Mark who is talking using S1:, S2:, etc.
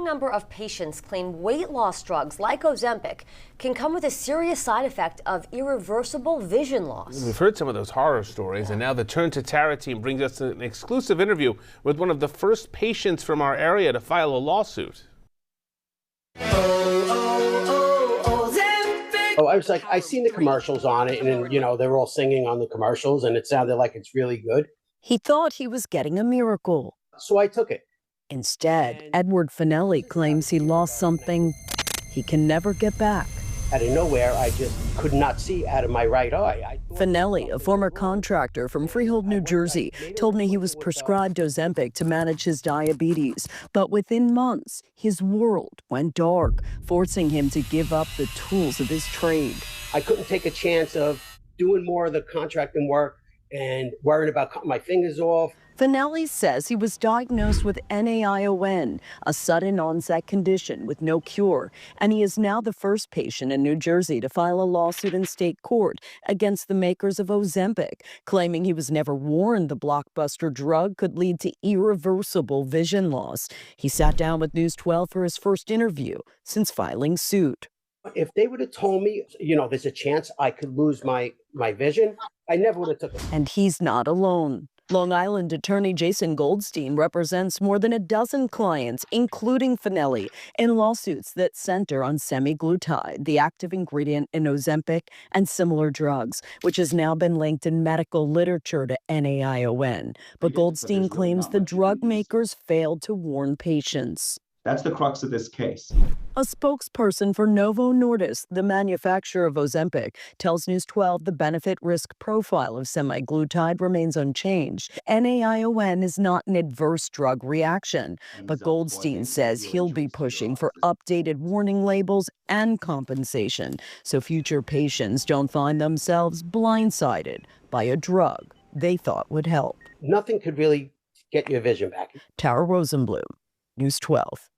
S1: A number of patients claim weight loss drugs like Ozempic can come with a serious side effect of irreversible vision loss.
S2: We've heard some of those horror stories, and now the Turn to Tara team brings us an exclusive interview with one of the first patients from our area to file a lawsuit.
S3: Oh, I was like, I seen the commercials on it, and you know, they were all singing on the commercials, and it sounded like it's really good.
S4: He thought he was getting a miracle.
S3: So I took it.
S4: Instead, Edward Finelli claims he lost something he can never get back.
S3: Out of nowhere, I just could not see out of my right eye.
S4: Finelli, a former contractor from Freehold, New Jersey, told me he was prescribed Ozempic to manage his diabetes. But within months, his world went dark, forcing him to give up the tools of his trade.
S3: I couldn't take a chance of doing more of the contracting work and worrying about cutting my fingers off.
S4: Finelli says he was diagnosed with NAION, a sudden onset condition with no cure, and he is now the first patient in New Jersey to file a lawsuit in state court against the makers of Ozempic, claiming he was never warned the blockbuster drug could lead to irreversible vision loss. He sat down with News 12 for his first interview since filing suit.
S3: If they would have told me, you know, there's a chance I could lose my vision, I never would have took it.
S4: And he's not alone. Long Island attorney Jason Goldstein represents more than a dozen clients, including Finelli, in lawsuits that center on semaglutide, the active ingredient in Ozempic and similar drugs, which has now been linked in medical literature to NAION. But Goldstein claims the drug makers failed to warn patients.
S5: That's the crux of this case.
S4: A spokesperson for Novo Nordisk, the manufacturer of Ozempic, tells News 12 the benefit-risk profile of semaglutide remains unchanged. NAION is not an adverse drug reaction, but Goldstein says he'll be pushing for updated warning labels and compensation so future patients don't find themselves blindsided by a drug they thought would help.
S3: Nothing could really get your vision back.
S4: Tara Rosenblum, News 12.